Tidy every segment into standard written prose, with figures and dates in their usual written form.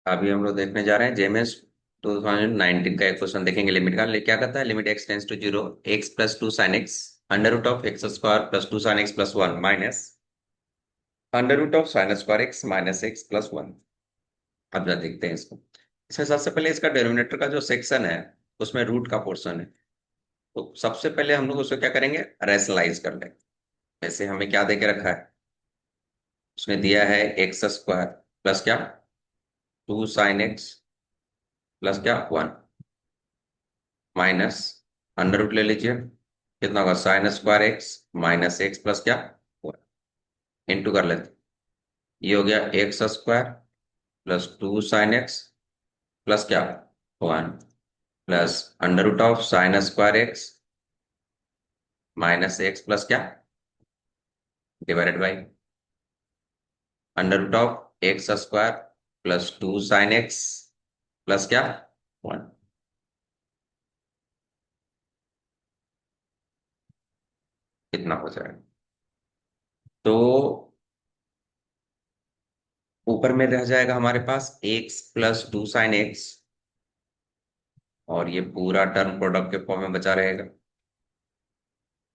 अभी हम लोग देखने जा रहे हैं जेएमएस 2019 का एक क्वेश्चन देखेंगे लिमिट का। क्या कहता है? Limit x tends to zero x plus two sine x under root of x square plus two sine x plus one minus under root of sine square x minus x plus one. अब जरा देखते हैं इसको। इसमें सबसे पहले इसका denominator का जो सेक्शन है उसमें रूट का पोर्शन है। तो सबसे पहले हम लोग उसको क्या करेंगे, रैशनलाइज कर लेंगे। वैसे हमें क्या दे के रखा है? उसने दिया है एक्स स्क्वायर प्लस क्या, टू साइन एक्स प्लस क्या, वन माइनस अंडर रूट ले लीजिए। कितना होगा? Sine square x minus x plus क्या, वन। इंटू कर लेते, ये हो गया x square plus two sine x plus क्या, one plus under root of sine square x minus x plus क्या, divided by under root of x square plus two sine x plus क्या, one. कितना हो जाएगा? तो ऊपर में रह जाएगा हमारे पास x plus two sine x, और ये पूरा टर्म प्रोडक्ट के फॉर्म में बचा रहेगा।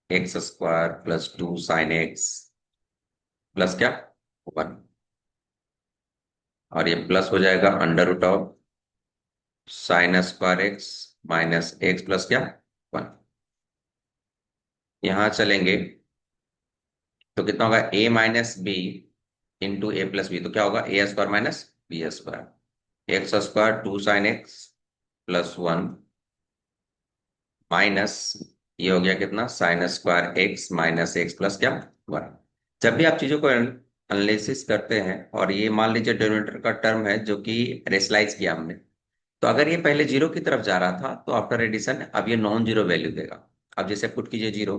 X square plus two sine x plus क्या, वन। और ये प्लस हो जाएगा under root of sine square x minus x plus क्या, वन। यहां चलेंगे तो कितना होगा? A minus b into a plus b, तो क्या होगा? A square minus b square. X square two sine x plus one minus, ये हो गया कितना, sine square x minus x plus क्या, वन। जब भी आप चीजों को एनालिसिस करते हैं और ये मान लीजिए डिनोमिनेटर का टर्म है जो कि रेशलाइज किया हमने, तो अगर ये पहले जीरो की तरफ जा रहा था तो आफ्टर एडिशन अब ये नॉन जीरो वैल्यू देगा। अब जैसे पुट कीजिए जीरो,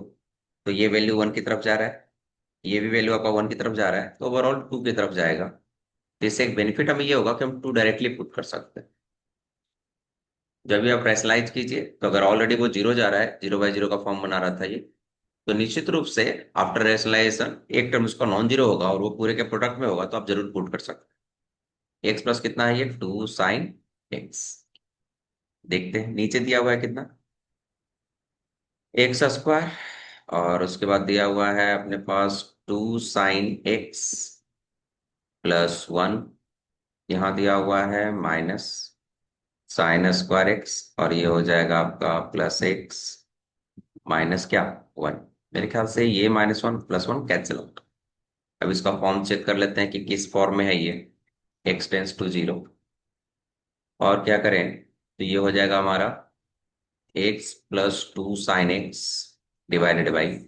तो ये वैल्यू वन की तरफ जा रहा है, ये भी वैल्यू आपका वन की तरफ जा रहा है, तो ओवरऑल टू की तरफ जाएगा। तो इससे एक बेनिफिट हमें ये होगा कि हम टू डायरेक्टली पुट कर सकते हैं। जब भी आप रैशनलाइज कीजिए तो अगर ऑलरेडी वो जीरो जा रहा है, जीरो बाई जीरो का फॉर्म बना रहा था ये, तो निश्चित रूप से आफ्टर रैशनलाइजेशन एक टर्म उसका नॉन जीरो होगा और वो पूरे के प्रोडक्ट में होगा, तो आप जरूर पुट कर सकते हैं। एक्स प्लस कितना है? ये टू साइन एक्स। देखते हैं नीचे दिया हुआ है कितना, एक्स स्क्वायर, और उसके बाद दिया हुआ है अपने पास two sine x plus one. यहाँ दिया हुआ है माइनस साइन स्क्वायर एक्स, और ये हो जाएगा आपका प्लस एक्स माइनस क्या, वन। मेरे ख्याल से ये minus one plus one cancel out. अब इसका फॉर्म चेक कर लेते हैं कि किस फॉर्म में है ये। एक्स टेंस टू जीरो, और क्या करें, तो ये हो जाएगा हमारा x plus two sine x divided by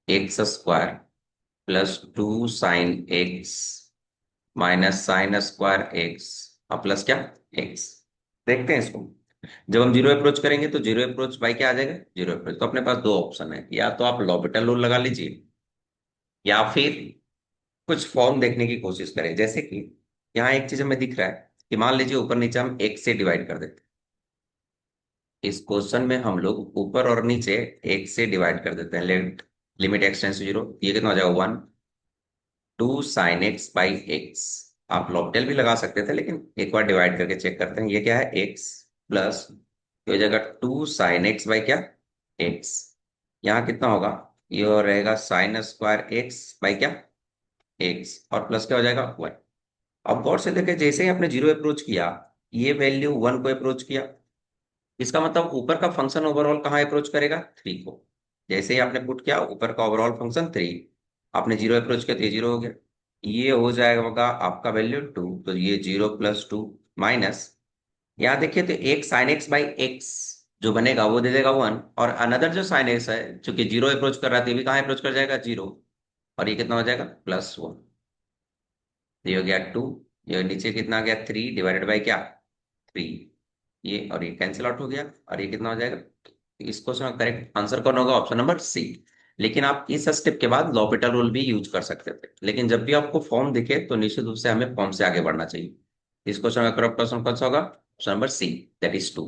x square plus two sine x minus sign square x और प्लस क्या, एक्स। देखते हैं इसको। जब हम जीरो अप्रोच करेंगे तो जीरो अप्रोच बाई क्या आ जाएगा, जीरो अप्रोच। तो अपने पास दो ऑप्शन है, या तो आप लॉपिटल रूल लगा लीजिए या फिर कुछ फॉर्म देखने की कोशिश करें। जैसे कि यहाँ एक चीज हमें दिख रहा है कि मान लीजिए ऊपर नीचे हम एक से डिवाइड कर देते हैं। इस क्वेश्चन में हम लोग ऊपर और नीचे एक से डिवाइड कर देते हैं। Limit x tends to zero, ये कितना हो जाएगा, one two sine x by x. आप लॉपिटल भी लगा सकते थे, लेकिन एक बार डिवाइड करके चेक करते हैं। ये क्या है, एक्स प्लस, ये हो जाएगा टू साइन एक्स बाई क्या, एक्स। यहाँ कितना होगा, ये हो रहेगा साइन स्क्वायर एक्स बाई क्या, एक्स, और प्लस क्या हो जाएगा, वन। अब गौर से देखें, जैसे ही आपने जीरो अप्रोच किया, ये वैल्यू वन को अप्रोच किया। इसका मतलब ऊपर का फंक्शन ओवरऑल कहाँ अप्रोच करेगा, थ्री को। जैसे ही आपने पुट किया ऊपर का ओवरऑल फंक्शन थ्री, आपने जीरो अप्रोच किया तो ये जीरो हो गया। ये हो जाएगा आपका वैल्यू टू, तो ये जीरो प्लस टू माइनस, यहाँ देखिए तो एक साइन एक्स बाई एक्स जो बनेगा वो दे देगा वन, और अनदर जो साइन एक्स है चूंकि जीरो अप्रोच कर रहा था, ये भी कहाँ अप्रोच कर जाएगा, जीरो। और ये कितना हो जाएगा, प्लस वन। ये हो गया टू, ये नीचे कितना आ गया, थ्री डिवाइडेड बाई क्या, थ्री। ये और ये कैंसिल आउट हो गया, और ये कितना हो जाएगा। इस क्वेश्चन का करेक्ट आंसर कौन होगा, ऑप्शन नंबर सी। लेकिन आप इस स्टेप के बाद लॉपिटल रूल भी यूज कर सकते थे, लेकिन जब भी आपको फॉर्म दिखे तो निश्चित रूप से हमें फॉर्म से आगे बढ़ना चाहिए। इस क्वेश्चन का करेक्ट ऑप्शन कौन सा होगा, option number C, that is to.